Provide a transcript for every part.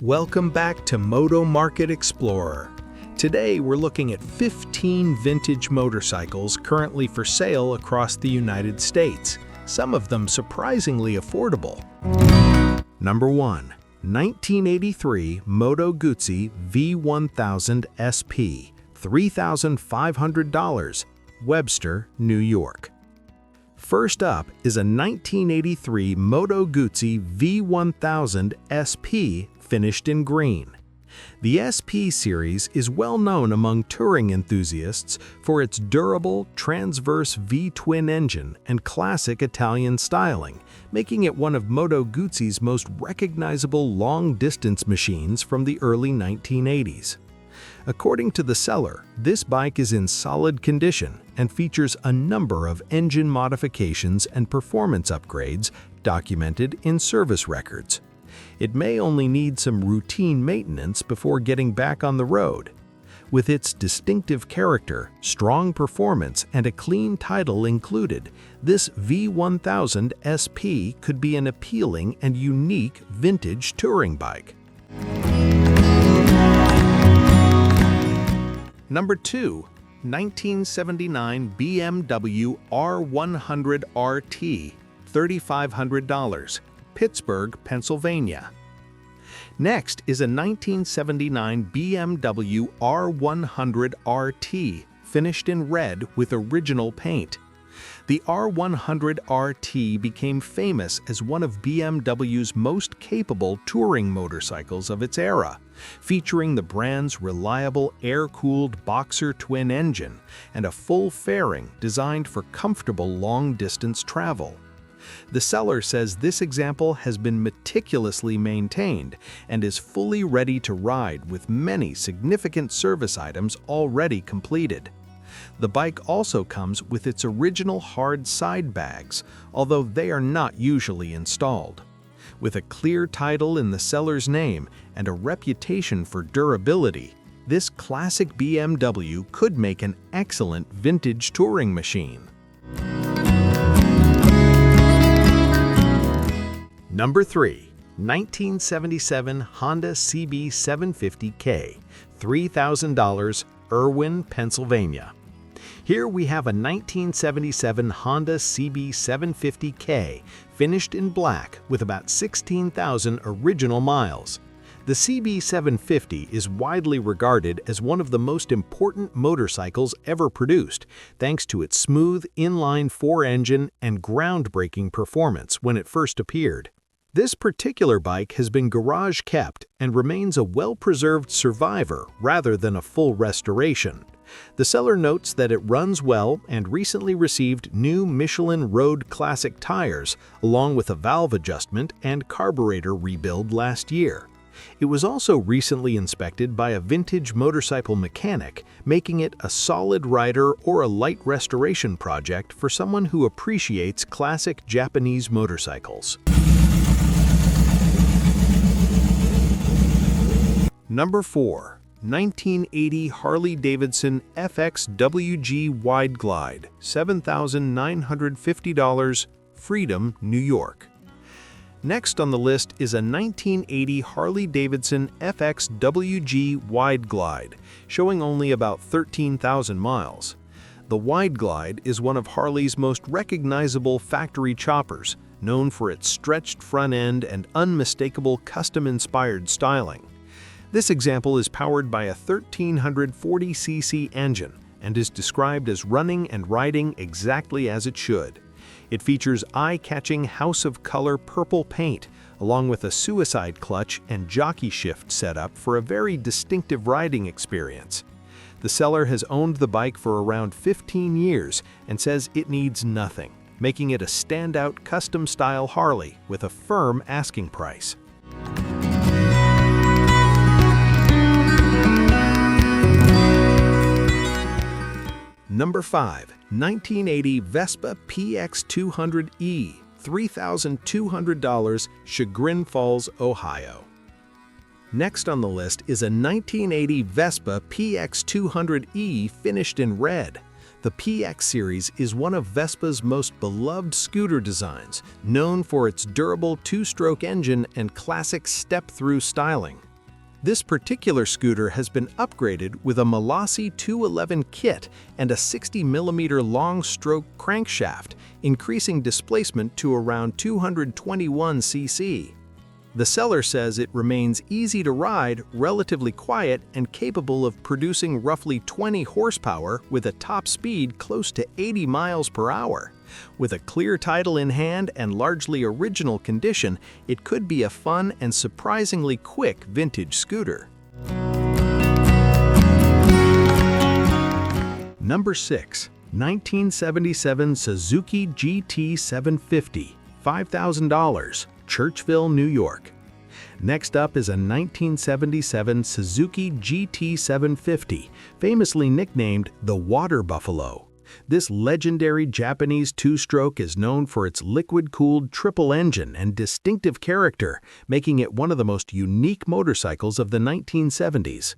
Welcome back to Moto Market Explorer. Today we're looking at 15 vintage motorcycles currently for sale across the United States, some of them surprisingly affordable. Number 1. 1983 Moto Guzzi V1000 SP, $3,500, Webster, New York. First up is a 1983 Moto Guzzi V1000 SP finished in green. The SP series is well known among touring enthusiasts for its durable transverse V-twin engine and classic Italian styling, making it one of Moto Guzzi's most recognizable long-distance machines from the early 1980s. According to the seller, this bike is in solid condition and features a number of engine modifications and performance upgrades documented in service records. It may only need some routine maintenance before getting back on the road. With its distinctive character, strong performance, and a clean title included, this V1000 SP could be an appealing and unique vintage touring bike. Number 2. 1979 BMW R100 RT, $3,500, Pittsburgh, Pennsylvania. Next is a 1979 BMW R100 RT, finished in red with original paint. The R100 RT became famous as one of BMW's most capable touring motorcycles of its era, featuring the brand's reliable air-cooled Boxer twin engine and a full fairing designed for comfortable long-distance travel. The seller says this example has been meticulously maintained and is fully ready to ride with many significant service items already completed. The bike also comes with its original hard side bags, although they are not usually installed. With a clear title in the seller's name and a reputation for durability, this classic BMW could make an excellent vintage touring machine. Number 3. 1977 Honda CB750K, $3,000, Irwin, Pennsylvania. Here we have a 1977 Honda CB750K, finished in black with about 16,000 original miles. The CB750 is widely regarded as one of the most important motorcycles ever produced, thanks to its smooth inline four-engine and groundbreaking performance when it first appeared. This particular bike has been garage-kept and remains a well-preserved survivor rather than a full restoration. The seller notes that it runs well and recently received new Michelin Road Classic tires, along with a valve adjustment and carburetor rebuild last year. It was also recently inspected by a vintage motorcycle mechanic, making it a solid rider or a light restoration project for someone who appreciates classic Japanese motorcycles. Number 4. 1980 Harley-Davidson FXWG Wide Glide, $7,950, Freedom, New York. Next on the list is a 1980 Harley-Davidson FXWG Wide Glide, showing only about 13,000 miles. The Wide Glide is one of Harley's most recognizable factory choppers, known for its stretched front end and unmistakable custom-inspired styling. This example is powered by a 1340cc engine and is described as running and riding exactly as it should. It features eye-catching House of Color purple paint, along with a suicide clutch and jockey shift setup for a very distinctive riding experience. The seller has owned the bike for around 15 years and says it needs nothing, making it a standout custom-style Harley with a firm asking price. Number 5. 1980 Vespa PX200E, $3,200, Chagrin Falls, Ohio. Next on the list is a 1980 Vespa PX200E finished in red. The PX series is one of Vespa's most beloved scooter designs, known for its durable two-stroke engine and classic step-through styling. This particular scooter has been upgraded with a Malassi 211 kit and a 60mm long stroke crankshaft, increasing displacement to around 221 cc. The seller says it remains easy to ride, relatively quiet, and capable of producing roughly 20 horsepower with a top speed close to 80 miles per hour. With a clear title in hand and largely original condition, it could be a fun and surprisingly quick vintage scooter. Number 6. 1977 Suzuki GT750, $5,000. Churchville, New York. Next up is a 1977 Suzuki GT750, famously nicknamed the Water Buffalo. This legendary Japanese two-stroke is known for its liquid-cooled triple engine and distinctive character, making it one of the most unique motorcycles of the 1970s.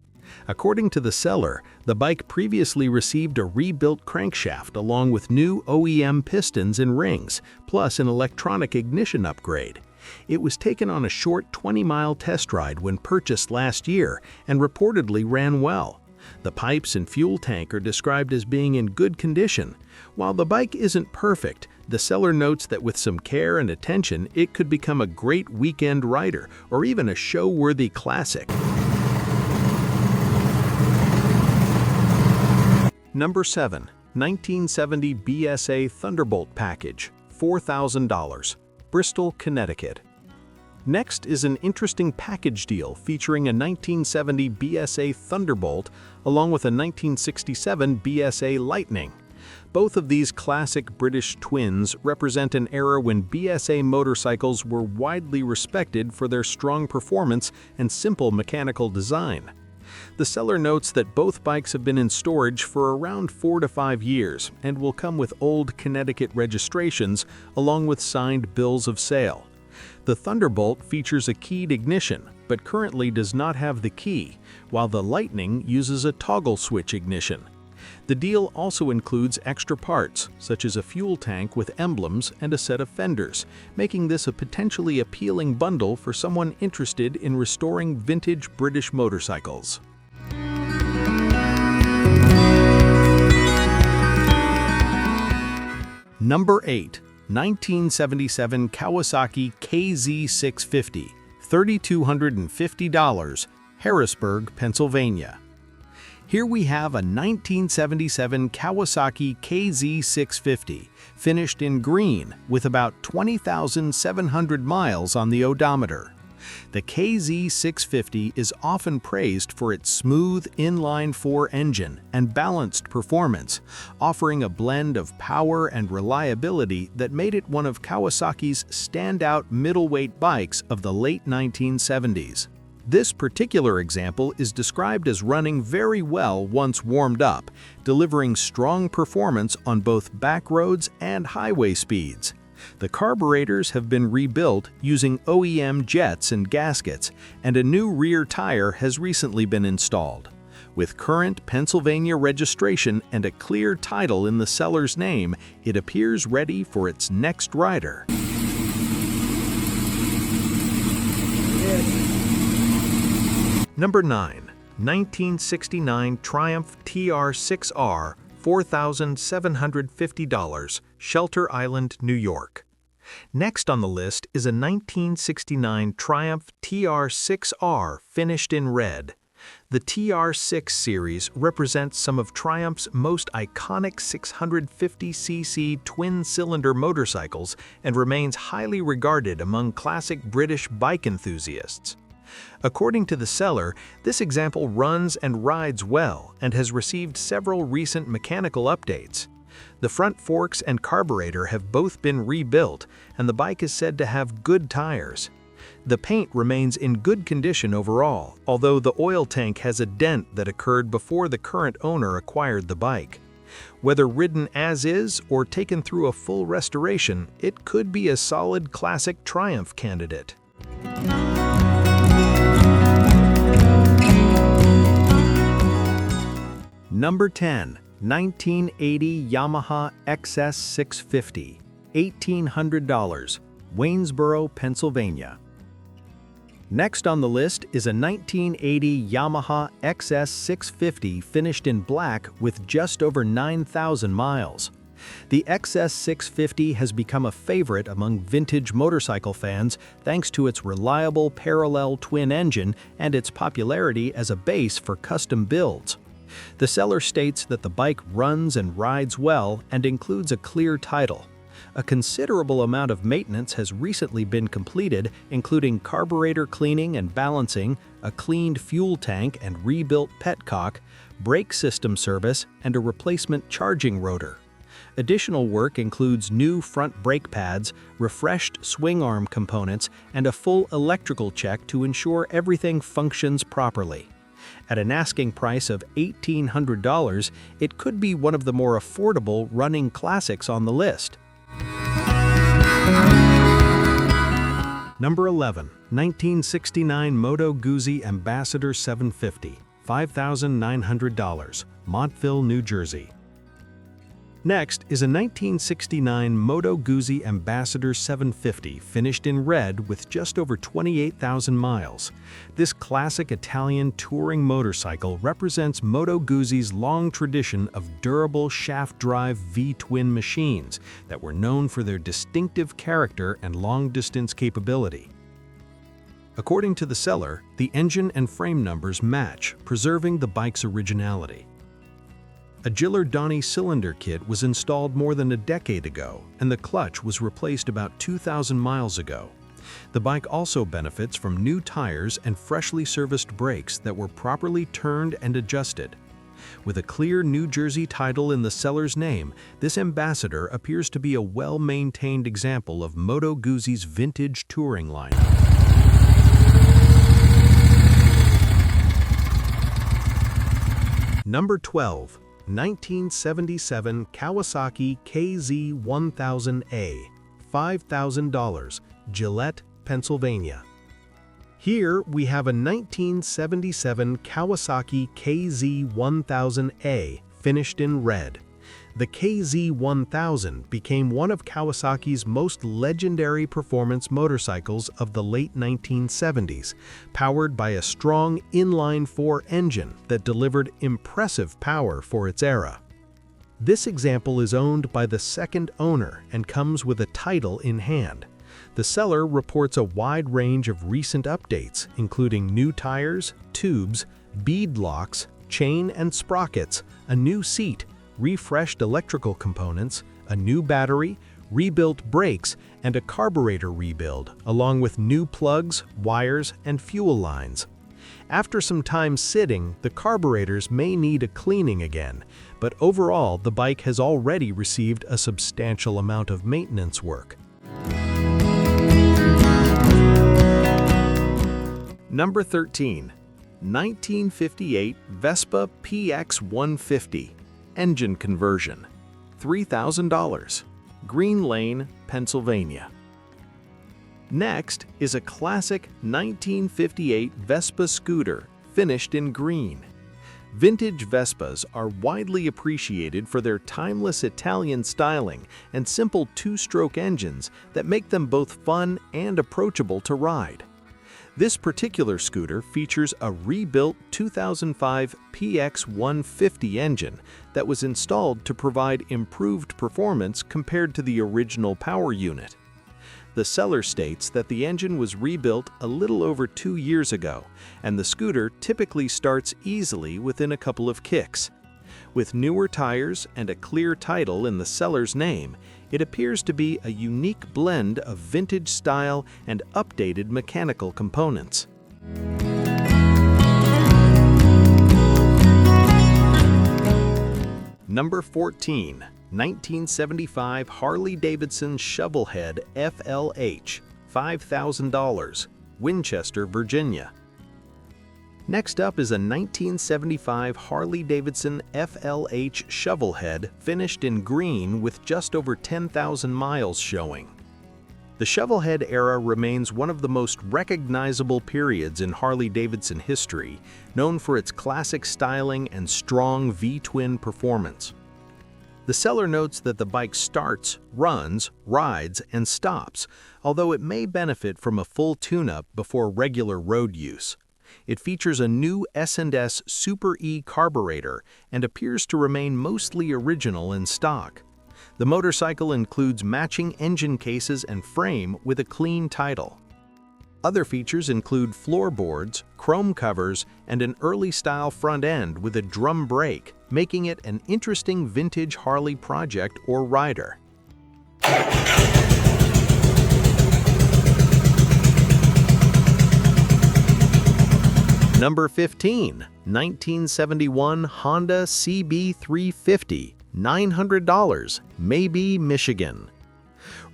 According to the seller, the bike previously received a rebuilt crankshaft along with new OEM pistons and rings, plus an electronic ignition upgrade. It was taken on a short 20-mile test ride when purchased last year and reportedly ran well. The pipes and fuel tank are described as being in good condition. While the bike isn't perfect, the seller notes that with some care and attention, it could become a great weekend rider or even a show-worthy classic. Number 7. 1970 BSA Thunderbolt Package, $4,000. Bristol, Connecticut. Next is an interesting package deal featuring a 1970 BSA Thunderbolt along with a 1967 BSA Lightning. Both of these classic British twins represent an era when BSA motorcycles were widely respected for their strong performance and simple mechanical design. The seller notes that both bikes have been in storage for around 4 to 5 years and will come with old Connecticut registrations along with signed bills of sale. The Thunderbolt features a keyed ignition, but currently does not have the key, while the Lightning uses a toggle switch ignition. The deal also includes extra parts, such as a fuel tank with emblems and a set of fenders, making this a potentially appealing bundle for someone interested in restoring vintage British motorcycles. Number 8. 1977 Kawasaki KZ650, $3,250, Harrisburg, Pennsylvania. Here we have a 1977 Kawasaki KZ650, finished in green with about 20,700 miles on the odometer. The KZ650 is often praised for its smooth inline-4 engine and balanced performance, offering a blend of power and reliability that made it one of Kawasaki's standout middleweight bikes of the late 1970s. This particular example is described as running very well once warmed up, delivering strong performance on both back roads and highway speeds. The carburetors have been rebuilt using OEM jets and gaskets, and a new rear tire has recently been installed. With current Pennsylvania registration and a clear title in the seller's name, it appears ready for its next rider. Number 9. 1969 Triumph TR6R, $4,750, Shelter Island, New York. Next on the list is a 1969 Triumph TR6R finished in red. The TR6 series represents some of Triumph's most iconic 650cc twin-cylinder motorcycles and remains highly regarded among classic British bike enthusiasts. According to the seller, this example runs and rides well and has received several recent mechanical updates. The front forks and carburetor have both been rebuilt, and the bike is said to have good tires. The paint remains in good condition overall, although the oil tank has a dent that occurred before the current owner acquired the bike. Whether ridden as is or taken through a full restoration, it could be a solid classic Triumph candidate. Number 10. 1980 Yamaha XS650, $1,800, Waynesboro, Pennsylvania. Next on the list is a 1980 Yamaha XS650 finished in black with just over 9,000 miles. The XS650 has become a favorite among vintage motorcycle fans thanks to its reliable parallel twin engine and its popularity as a base for custom builds. The seller states that the bike runs and rides well and includes a clear title. A considerable amount of maintenance has recently been completed, including carburetor cleaning and balancing, a cleaned fuel tank and rebuilt petcock, brake system service, and a replacement charging rotor. Additional work includes new front brake pads, refreshed swing arm components, and a full electrical check to ensure everything functions properly. At an asking price of $1,800, it could be one of the more affordable running classics on the list. Number 11. 1969 Moto Guzzi Ambassador 750, $5,900, Montville, New Jersey. Next is a 1969 Moto Guzzi Ambassador 750 finished in red with just over 28,000 miles. This classic Italian touring motorcycle represents Moto Guzzi's long tradition of durable shaft-drive V-twin machines that were known for their distinctive character and long-distance capability. According to the seller, the engine and frame numbers match, preserving the bike's originality. A Gilardani cylinder kit was installed more than a decade ago, and the clutch was replaced about 2,000 miles ago. The bike also benefits from new tires and freshly serviced brakes that were properly turned and adjusted. With a clear New Jersey title in the seller's name, this Ambassador appears to be a well-maintained example of Moto Guzzi's vintage touring lineup. Number 12. 1977 Kawasaki KZ1000A, $5,000, Gillette, Pennsylvania. Here we have a 1977 Kawasaki KZ1000A finished in red. The KZ1000 became one of Kawasaki's most legendary performance motorcycles of the late 1970s, powered by a strong inline-4 engine that delivered impressive power for its era. This example is owned by the second owner and comes with a title in hand. The seller reports a wide range of recent updates, including new tires, tubes, bead locks, chain and sprockets, a new seat, refreshed electrical components, a new battery, rebuilt brakes, and a carburetor rebuild, along with new plugs, wires, and fuel lines. After some time sitting, the carburetors may need a cleaning again, but overall the bike has already received a substantial amount of maintenance work. Number 13. 1958 Vespa PX150. Engine conversion, $3,000, Green Lane, Pennsylvania. Next is a classic 1958 Vespa scooter finished in green. Vintage Vespas are widely appreciated for their timeless Italian styling and simple two-stroke engines that make them both fun and approachable to ride. This particular scooter features a rebuilt 2005 PX150 engine that was installed to provide improved performance compared to the original power unit. The seller states that the engine was rebuilt a little over 2 years ago, and the scooter typically starts easily within a couple of kicks. With newer tires and a clear title in the seller's name, it appears to be a unique blend of vintage style and updated mechanical components. Number 14. 1975 Harley-Davidson Shovelhead FLH, $5,000, Winchester, Virginia. Next up is a 1975 Harley-Davidson FLH Shovelhead finished in green with just over 10,000 miles showing. The Shovelhead era remains one of the most recognizable periods in Harley-Davidson history, known for its classic styling and strong V-twin performance. The seller notes that the bike starts, runs, rides, and stops, although it may benefit from a full tune-up before regular road use. It features a new S&S Super E carburetor and appears to remain mostly original in stock. The motorcycle includes matching engine cases and frame with a clean title. Other features include floorboards, chrome covers, and an early-style front end with a drum brake, making it an interesting vintage Harley project or rider. Number 15. 1971 Honda CB350, $900, Maybe, Michigan.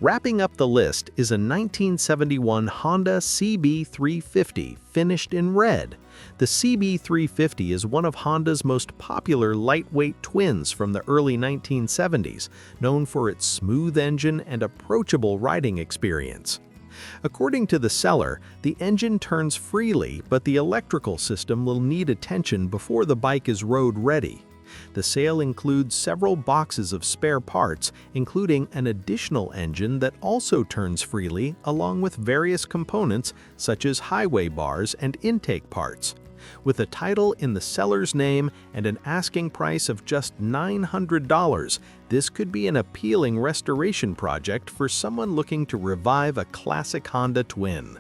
Wrapping up the list is a 1971 Honda CB350 finished in red. The CB350 is one of Honda's most popular lightweight twins from the early 1970s, known for its smooth engine and approachable riding experience. According to the seller, the engine turns freely, but the electrical system will need attention before the bike is road ready. The sale includes several boxes of spare parts, including an additional engine that also turns freely, along with various components such as highway bars and intake parts. With a title in the seller's name and an asking price of just $900, this could be an appealing restoration project for someone looking to revive a classic Honda twin.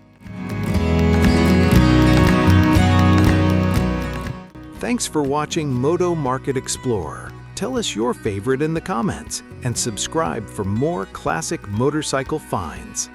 Thanks for watching Moto Market Explorer. Tell us your favorite in the comments and subscribe for more classic motorcycle finds.